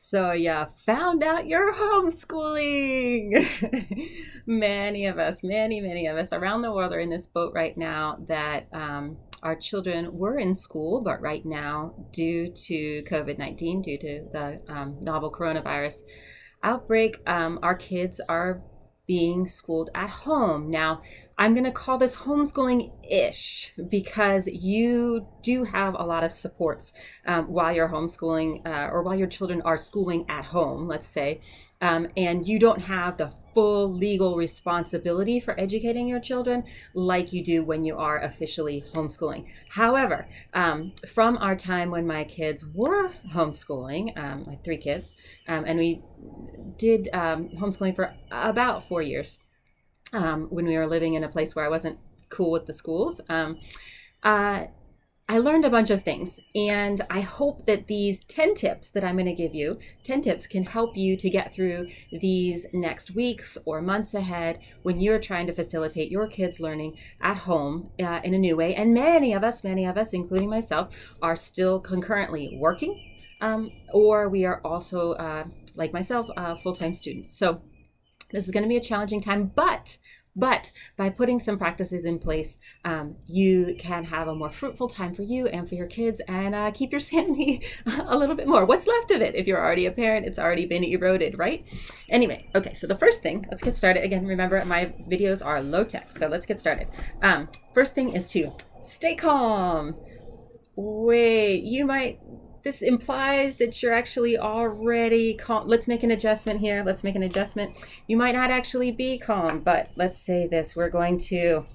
So yeah, found out you're homeschooling. Many of us around the world are in this boat right now that our children were in school, but right now, due to COVID-19, due to the novel coronavirus outbreak, our kids are being schooled at home. Now, I'm going to call this homeschooling-ish because you do have a lot of supports while you're homeschooling or while your children are schooling at home, let's say. And you don't have the full legal responsibility for educating your children like you do when you are officially homeschooling. However, from our time when my kids were homeschooling, my three kids, and we did homeschooling for about 4 years when we were living in a place where I wasn't cool with the schools. Uh, I learned a bunch of things, and I hope that these 10 tips that I'm going to give you, 10 tips can help you to get through these next weeks or months ahead when you're trying to facilitate your kids' learning at home in a new way. And many of us, including myself, are still concurrently working, or we are also, like myself, full-time students. So this is going to be a challenging time, but by putting some practices in place, you can have a more fruitful time for you and for your kids and keep your sanity a little bit more. What's left of it? If you're already a parent, it's already been eroded, right? Anyway, okay, so the first thing, let's get started. Again, remember my videos are low tech, so let's get started. First thing is to stay calm. Wait, this implies that you're actually already calm. Let's make an adjustment here. Let's make an adjustment. You might not actually be calm, but let's say this. We're going to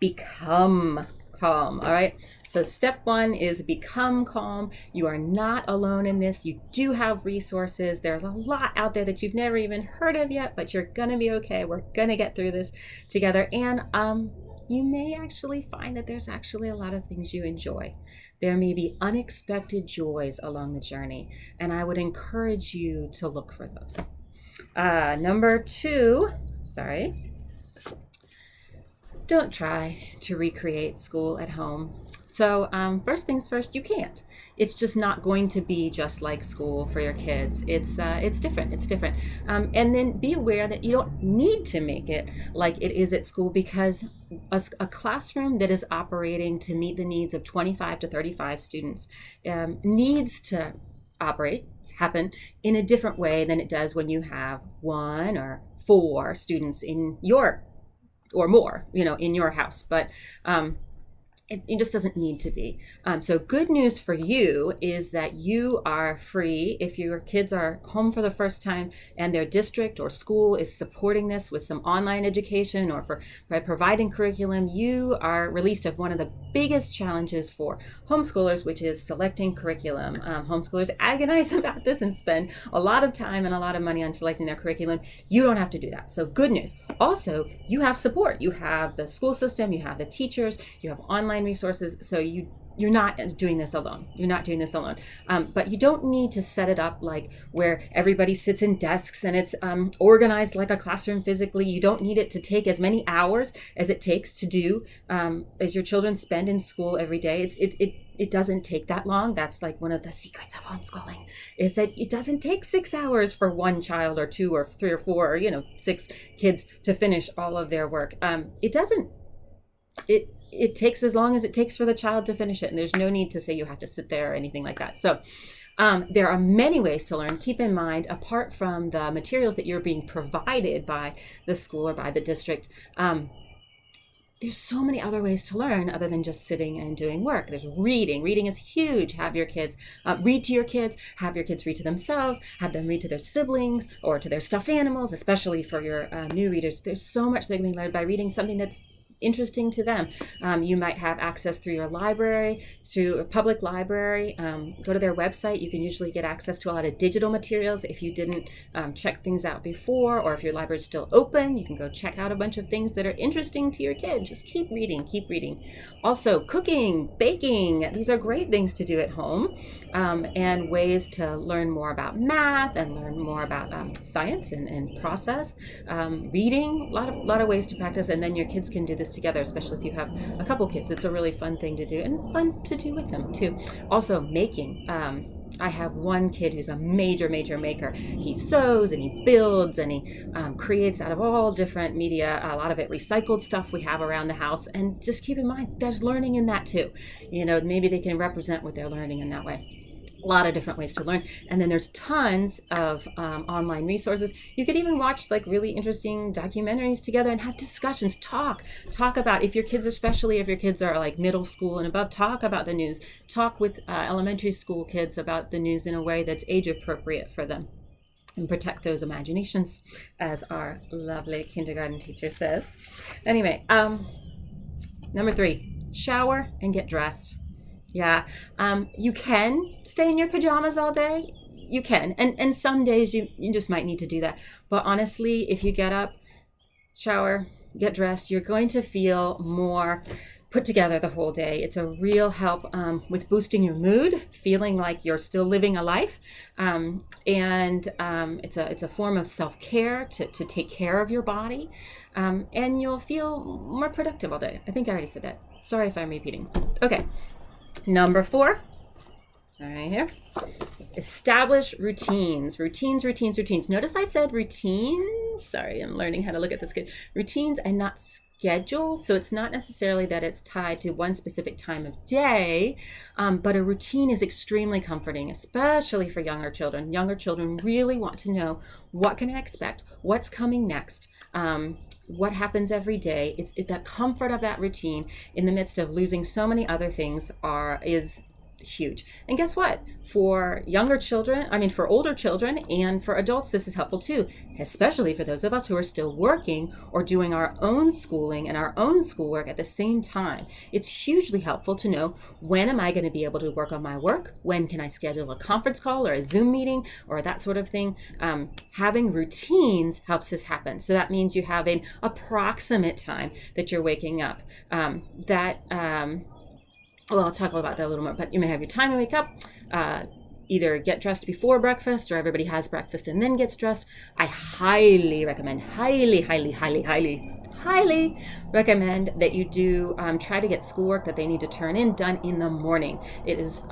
become calm, all right? So step one is become calm. You are not alone in this. You do have resources. There's a lot out there that you've never even heard of yet, but you're gonna be okay. We're gonna get through this together. And you may actually find that there's actually a lot of things you enjoy. There may be unexpected joys along the journey, and I would encourage you to look for those. Number two, don't try to recreate school at home. So first things first, you can't. It's just not going to be just like school for your kids. It's different. It's different. And then be aware that you don't need to make it like it is at school, because a classroom that is operating to meet the needs of 25 to 35 students needs to happen in a different way than it does when you have one or four students in your or more, in your house. But it just doesn't need to be. So good news for you is that you are free. If your kids are home for the first time and their district or school is supporting this with some online education or by providing curriculum, you are released of one of the biggest challenges for homeschoolers, which is selecting curriculum. Homeschoolers agonize about this and spend a lot of time and a lot of money on selecting their curriculum. You don't have to do that. So good news. Also, you have support. You have the school system, you have the teachers, you have online resources, so you're not doing this alone. But you don't need to set it up like where everybody sits in desks and it's organized like a classroom physically. You don't need it to take as many hours as it takes to do as your children spend in school every day. It doesn't take that long. That's like one of the secrets of homeschooling, is that it doesn't take 6 hours for one child or two or three or four or 6 kids to finish all of their work. It doesn't. It takes as long as it takes for the child to finish it, and there's no need to say you have to sit there or anything like that. So there are many ways to learn. Keep in mind, apart from the materials that you're being provided by the school or by the district, there's so many other ways to learn other than just sitting and doing work. There's reading. Reading is huge. Have your kids read to your kids. Have your kids read to themselves. Have them read to their siblings or to their stuffed animals, especially for your new readers. There's so much that can be learned by reading something that's interesting to them. You might have access through your library, through a public library. Go to their website. You can usually get access to a lot of digital materials if you didn't check things out before, or if your library is still open, you can go check out a bunch of things that are interesting to your kid. Just keep reading. Also, cooking, baking, these are great things to do at home, and ways to learn more about math and learn more about science and process. Reading, a lot of ways to practice, and then your kids can do this together, especially if you have a couple kids. It's a really fun thing to do and fun to do with them too. Also, making. I have one kid who's a major maker. He sews and he builds and he creates out of all different media, a lot of it recycled stuff we have around the house. And just keep in mind, there's learning in that too. Maybe they can represent what they're learning in that way. A lot of different ways to learn. And then there's tons of online resources. You could even watch like really interesting documentaries together and have discussions. Talk about, if your kids, especially if your kids are like middle school and above, talk about the news. Talk with elementary school kids about the news in a way that's age appropriate for them, and protect those imaginations, as our lovely kindergarten teacher says. Anyway, number 3, shower and get dressed. Yeah, you can stay in your pajamas all day. You can, and some days you just might need to do that. But honestly, if you get up, shower, get dressed, you're going to feel more put together the whole day. It's a real help with boosting your mood, feeling like you're still living a life, and it's a form of self-care to take care of your body, and you'll feel more productive all day. I think I already said that. Sorry if I'm repeating. Okay. Number 4, sorry here, establish routines. Notice I said routines. Sorry, I'm learning how to look at this good. Routines and not schedules. So it's not necessarily that it's tied to one specific time of day, but a routine is extremely comforting, especially for younger children. Younger children really want to know, what can I expect? What's coming next? What happens every day? It's that comfort of that routine in the midst of losing so many other things is huge. And guess what? For older children and for adults, this is helpful too, especially for those of us who are still working or doing our own schooling and our own schoolwork at the same time. It's hugely helpful to know, when am I going to be able to work on my work? When can I schedule a conference call or a Zoom meeting or that sort of thing? Having routines helps this happen. So that means you have an approximate time that you're waking up. Well, I'll talk about that a little more, but you may have your time to wake up, either get dressed before breakfast, or everybody has breakfast and then gets dressed. I highly recommend, highly recommend that you do try to get schoolwork that they need to turn in done in the morning. It is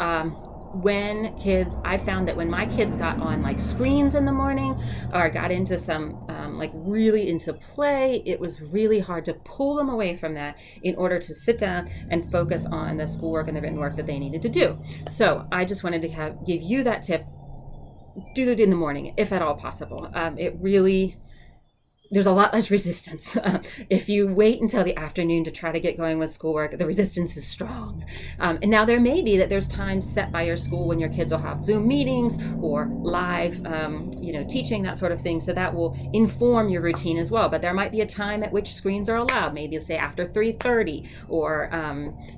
I found that when my kids got on like screens in the morning or got into some really into play, it was really hard to pull them away from that in order to sit down and focus on the schoolwork and the written work that they needed to do. So I just wanted to give you that tip. Do it in the morning, if at all possible. There's a lot less resistance. If you wait until the afternoon to try to get going with schoolwork, the resistance is strong. And now there may be that there's times set by your school when your kids will have Zoom meetings or live, teaching, that sort of thing. So that will inform your routine as well. But there might be a time at which screens are allowed, maybe say after 3:30, or,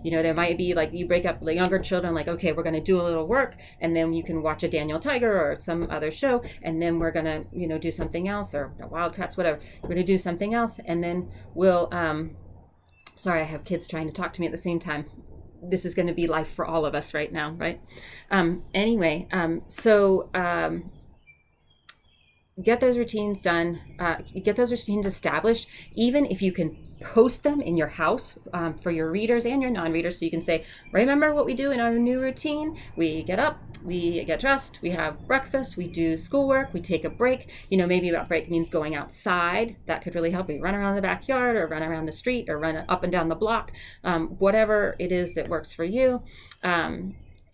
there might be like you break up the younger children, like, okay, we're going to do a little work, and then you can watch a Daniel Tiger or some other show, and then we're going to, do something else, or Wildcats, whatever. We're going to do something else, and then we'll, sorry, I have kids trying to talk to me at the same time. This is going to be life for all of us right now, right? Get those routines done, get those routines established, even if you can post them in your house for your readers and your non-readers, so you can say, remember what we do in our new routine? We get up, we get dressed, we have breakfast, we do schoolwork, we take a break. Maybe that break means going outside. That could really help. We run around the backyard or run around the street or run up and down the block, whatever it is that works for you.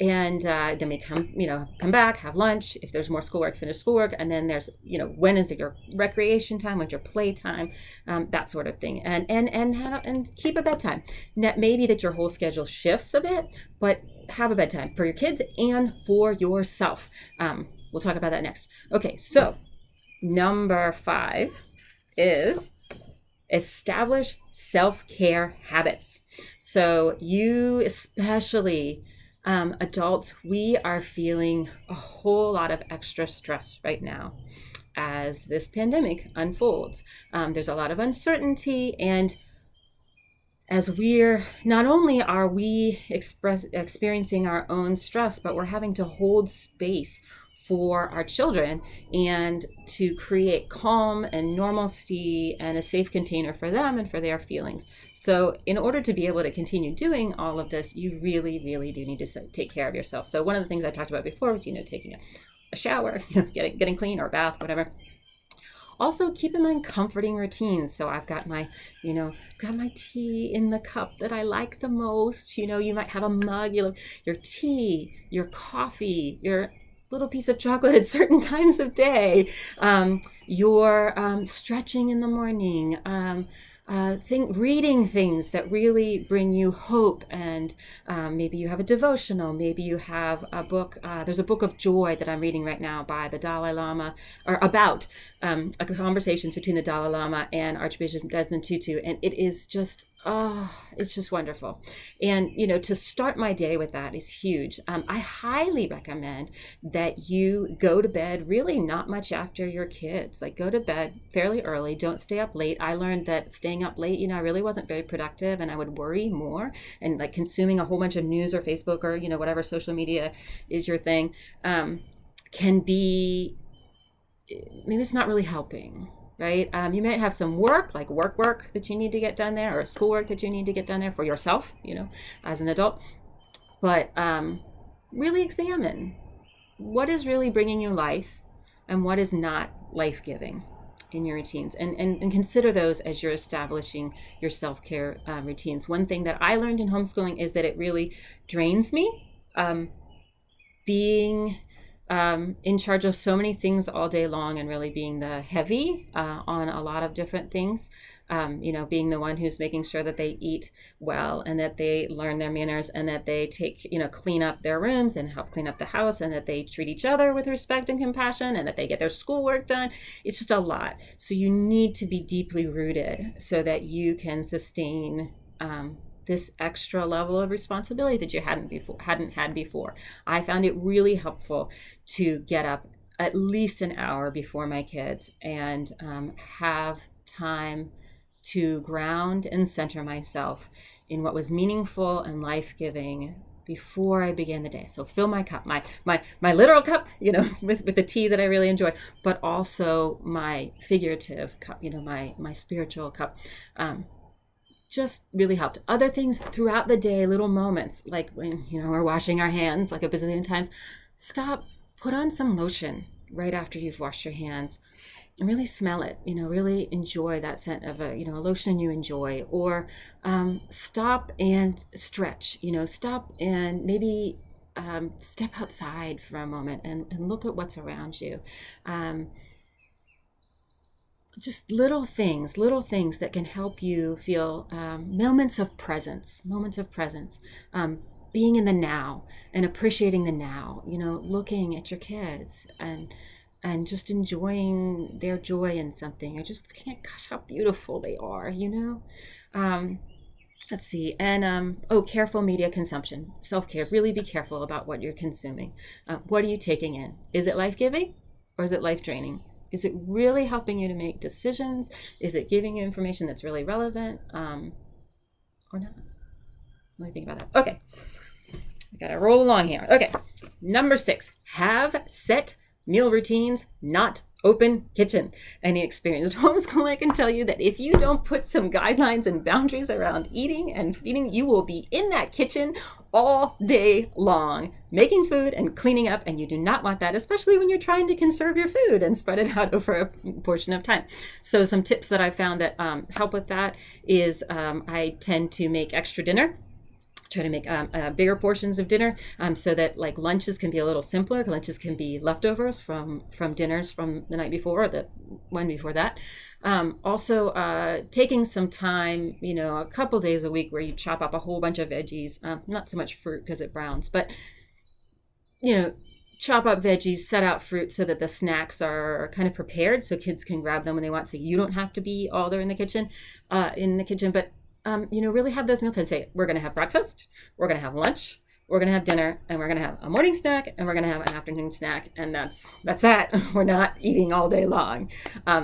And then we come back, have lunch. If there's more schoolwork, finish schoolwork. And then there's, when is your recreation time? When's your play time? That sort of thing. And keep a bedtime. Maybe that your whole schedule shifts a bit, but have a bedtime for your kids and for yourself. We'll talk about that next. Okay, so number 5 is establish self-care habits. So you especially... adults, we are feeling a whole lot of extra stress right now as this pandemic unfolds. There's a lot of uncertainty, and as not only are we experiencing our own stress, but we're having to hold space for our children and to create calm and normalcy and a safe container for them and for their feelings. So in order to be able to continue doing all of this, you really, really do need to take care of yourself. So one of the things I talked about before was, taking a shower, getting clean or a bath, whatever. Also, keep in mind comforting routines. So I've got my, got my tea in the cup that I like the most. You might have a mug, your tea, your coffee, your little piece of chocolate at certain times of day, your stretching in the morning, reading things that really bring you hope, and maybe you have a devotional, maybe you have a book. There's a book of joy that I'm reading right now by the Dalai Lama, or about conversations between the Dalai Lama and Archbishop Desmond Tutu, and it is just it's just wonderful. And to start my day with that is huge. I highly recommend that you go to bed really not much after your kids. Like, go to bed fairly early, don't stay up late. I learned that staying up late, I really wasn't very productive, and I would worry more, and like consuming a whole bunch of news or Facebook or whatever social media is your thing, can be, maybe it's not really helping. Right? You might have some work, like work that you need to get done there, or schoolwork that you need to get done there for yourself, as an adult. But really examine what is really bringing you life and what is not life-giving in your routines, and consider those as you're establishing your self-care routines. One thing that I learned in homeschooling is that it really drains me, being in charge of so many things all day long, and really being the heavy on a lot of different things, being the one who's making sure that they eat well, and that they learn their manners, and that they clean up their rooms and help clean up the house, and that they treat each other with respect and compassion, and that they get their schoolwork done. It's just a lot. So you need to be deeply rooted so that you can sustain this extra level of responsibility that you hadn't had before. I found it really helpful to get up at least an hour before my kids and have time to ground and center myself in what was meaningful and life-giving before I began the day. So fill my cup, my literal cup, with the tea that I really enjoy, but also my figurative cup, my spiritual cup. Just really helped. Other things throughout the day, little moments, like when we're washing our hands like a bazillion times, stop, put on some lotion right after you've washed your hands, and really smell it. Really enjoy that scent of a lotion you enjoy. Or stop and stretch. Stop and maybe step outside for a moment and look at what's around you. Just little things that can help you feel moments of presence, being in the now and appreciating the now, looking at your kids and just enjoying their joy in something. I just can't, gosh, how beautiful they are, Let's see. And, careful media consumption, self-care. Really be careful about what you're consuming. What are you taking in? Is it life-giving or is it life-draining? Is it really helping you to make decisions? Is it giving you information that's really relevant, or not? Let me think about that. Okay, I gotta roll along here. Okay, number 6, have set meal routines, not open kitchen. Any experienced homeschooler can tell you that if you don't put some guidelines and boundaries around eating and feeding, you will be in that kitchen all day long, making food and cleaning up, and you do not want that, especially when you're trying to conserve your food and spread it out over a portion of time. So some tips that I found that help with that is I tend to make extra dinner. Try to make bigger portions of dinner so that like lunches can be a little simpler. Lunches can be leftovers from dinners from the night before or the one before that. Also taking some time, a couple days a week where you chop up a whole bunch of veggies, not so much fruit because it browns, but chop up veggies, set out fruit so that the snacks are kind of prepared so kids can grab them when they want, so you don't have to be all there in the kitchen, but really have those meal times. Say, we're going to have breakfast, we're going to have lunch, we're going to have dinner, and we're going to have a morning snack, and we're going to have an afternoon snack, and that's that. We're not eating all day long.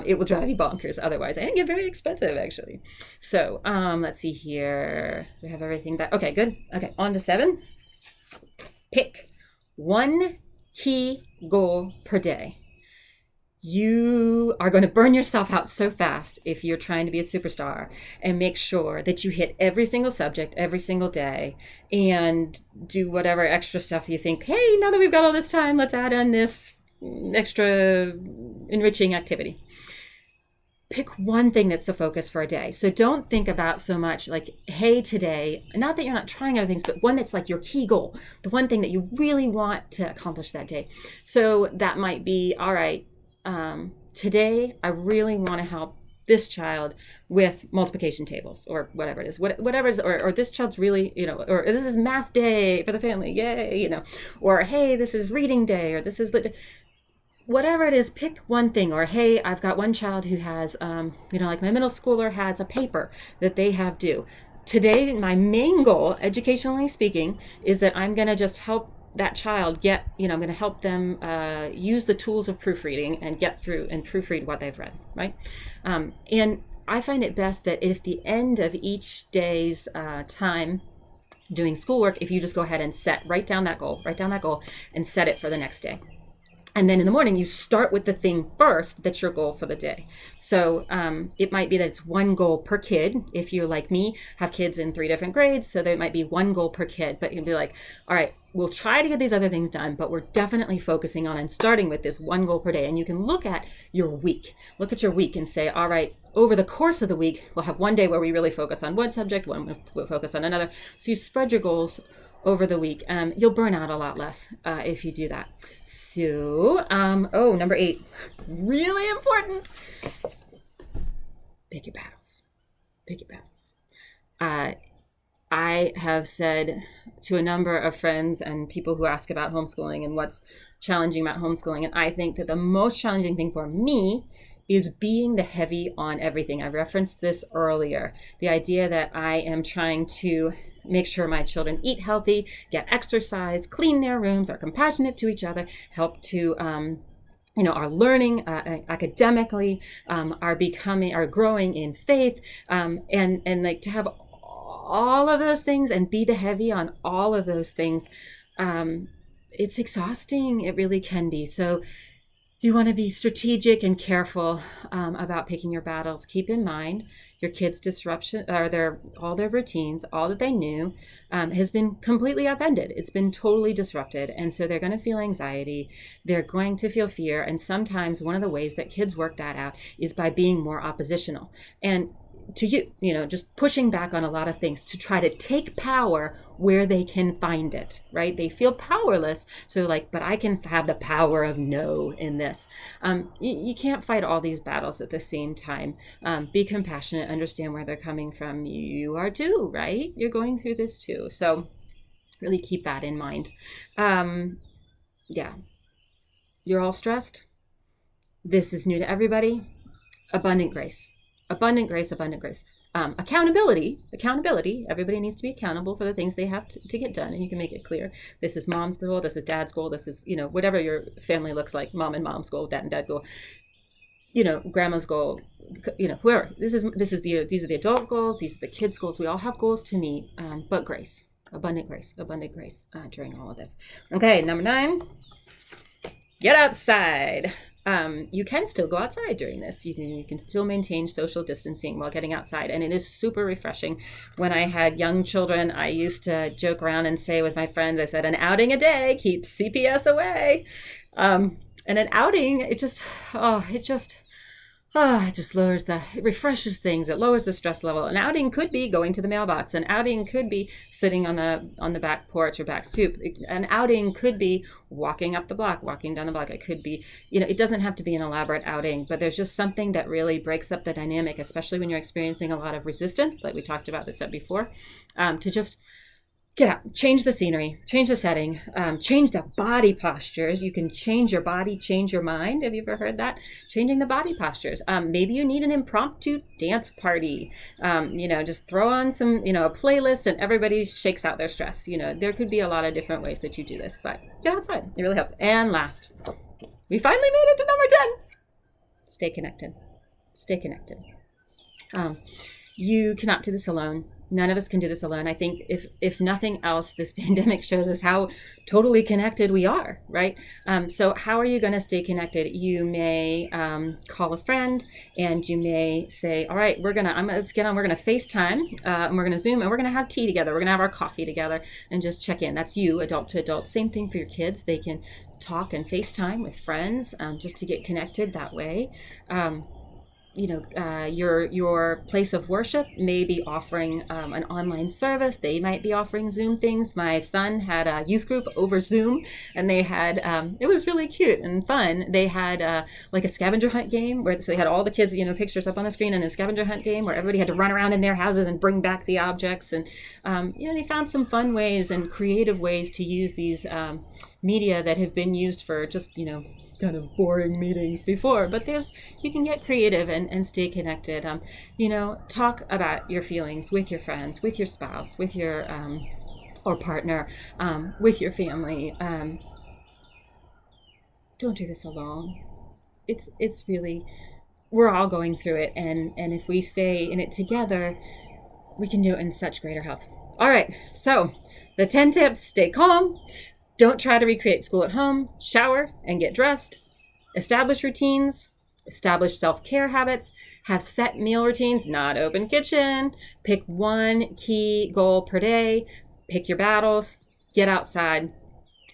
It will drive you bonkers otherwise, and get very expensive, actually. So let's see here. We have everything that, okay, good. Okay, on to 7. Pick one key goal per day. You are going to burn yourself out so fast if you're trying to be a superstar, and make sure that you hit every single subject every single day and do whatever extra stuff you think, hey, now that we've got all this time, let's add in this extra enriching activity. Pick one thing that's the focus for a day. So don't think about so much like, hey, today, not that you're not trying other things, but one that's like your key goal, the one thing that you really want to accomplish that day. So that might be, all right, today I really want to help this child with multiplication tables, or whatever it is, whatever it is, or this child's really, or this is math day for the family, yay, or hey, this is reading day, or this is whatever it is. Pick one thing. Or hey, I've got one child who has, like my middle schooler has a paper that they have due. Today, my main goal, educationally speaking, is that I'm going to just help that child get, I'm going to help them use the tools of proofreading and get through and proofread what they've read, right? And I find it best that if the end of each day's time doing schoolwork, if you just go ahead and write down that goal and set it for the next day. And then in the morning, you start with the thing first that's your goal for the day. So it might be that it's one goal per kid. If you're like me, have kids in 3 different grades, so there might be one goal per kid. But you'll be like, all right, we'll try to get these other things done, but we're definitely focusing on and starting with this one goal per day. And you can look at your week. Look at your week and say, all right, over the course of the week, we'll have one day where we really focus on one subject, one we'll focus on another. So you spread your goals over the week. You'll burn out a lot less if you do that. So, number 8, really important. Pick your battles. Pick your battles. I have said to a number of friends and people who ask about homeschooling and what's challenging about homeschooling, and I think that the most challenging thing for me is being the heavy on everything. I referenced this earlier. The idea that I am trying to make sure my children eat healthy, get exercise, clean their rooms, are compassionate to each other, help to are learning academically, are growing in faith, and like to have all of those things and be the heavy on all of those things. It's exhausting. It really can be. So you want to be strategic and careful about picking your battles. Keep in mind your kids' disruption, or all their routines, all that they knew, has been completely upended. It's been totally disrupted. And so they're going to feel anxiety. They're going to feel fear. And sometimes one of the ways that kids work that out is by being more oppositional. And just pushing back on a lot of things to try to take power where they can find it, right? They feel powerless. So but I can have the power of no in this. You can't fight all these battles at the same time. Be compassionate, understand where they're coming from. You are too, right? You're going through this too. So really keep that in mind. You're all stressed. This is new to everybody. Abundant grace. Abundant grace, abundant grace. Accountability. Everybody needs to be accountable for the things they have to get done. And you can make it clear. This is mom's goal. This is dad's goal. This is, whatever your family looks like, mom and mom's goal, dad and dad goal, grandma's goal, whoever. These are the adult goals. These are the kids' goals. We all have goals to meet, but grace, abundant grace during all of this. Okay, number 9, get outside. You can still go outside during this. You can still maintain social distancing while getting outside. And it is super refreshing. When I had young children, I used to joke around and say with my friends, I said, an outing a day keeps CPS away. And an outing, it just it refreshes things. It lowers the stress level. An outing could be going to the mailbox. An outing could be sitting on the back porch or back stoop. An outing could be walking up the block, walking down the block. It could be, it doesn't have to be an elaborate outing, but there's just something that really breaks up the dynamic, especially when you're experiencing a lot of resistance, like we talked about this before, to just get out, change the scenery, change the setting, change the body postures. You can change your body, change your mind. Have you ever heard that? Changing the body postures. Maybe you need an impromptu dance party. Just throw on some, a playlist and everybody shakes out their stress. There could be a lot of different ways that you do this, but get outside. It really helps. And last, we finally made it to number 10. Stay connected. Stay connected. You cannot do this alone. None of us can do this alone. I think if nothing else, this pandemic shows us how totally connected we are, right? So how are you going to stay connected? You may call a friend, and you may say, all right, let's get on. We're gonna FaceTime, and we're gonna Zoom, and we're gonna have tea together. We're gonna have our coffee together, and just check in. That's you, adult to adult. Same thing for your kids. They can talk and FaceTime with friends, just to get connected that way. Your place of worship may be offering an online service. They might be offering Zoom things. My son had a youth group over Zoom, and they had it was really cute and fun. They had like a scavenger hunt game so they had all the kids pictures up on the screen, and then scavenger hunt game where everybody had to run around in their houses and bring back the objects. And they found some fun ways and creative ways to use these media that have been used for just kind of boring meetings before, but you can get creative and stay connected. Talk about your feelings with your friends, with your spouse, with your or partner, with your family. Don't do this alone. It's really, we're all going through it, and if we stay in it together, we can do it in such greater health. All right, so the 10 tips: stay calm. Don't try to recreate school at home. Shower and get dressed. Establish routines. Establish self-care habits. Have set meal routines, not open kitchen. Pick one key goal per day. Pick your battles. Get outside.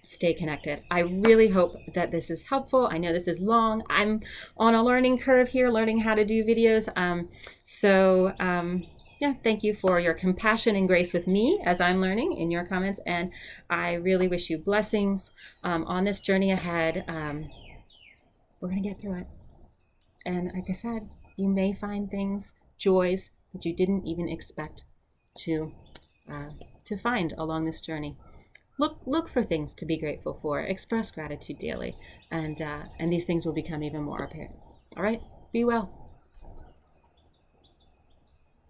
Stay connected. I really hope that this is helpful. I know this is long. I'm on a learning curve here, learning how to do videos. Thank you for your compassion and grace with me as I'm learning in your comments. And I really wish you blessings on this journey ahead. We're going to get through it. And like I said, you may find things, joys that you didn't even expect to find along this journey. Look for things to be grateful for. Express gratitude daily. And these things will become even more apparent. All right? Be well.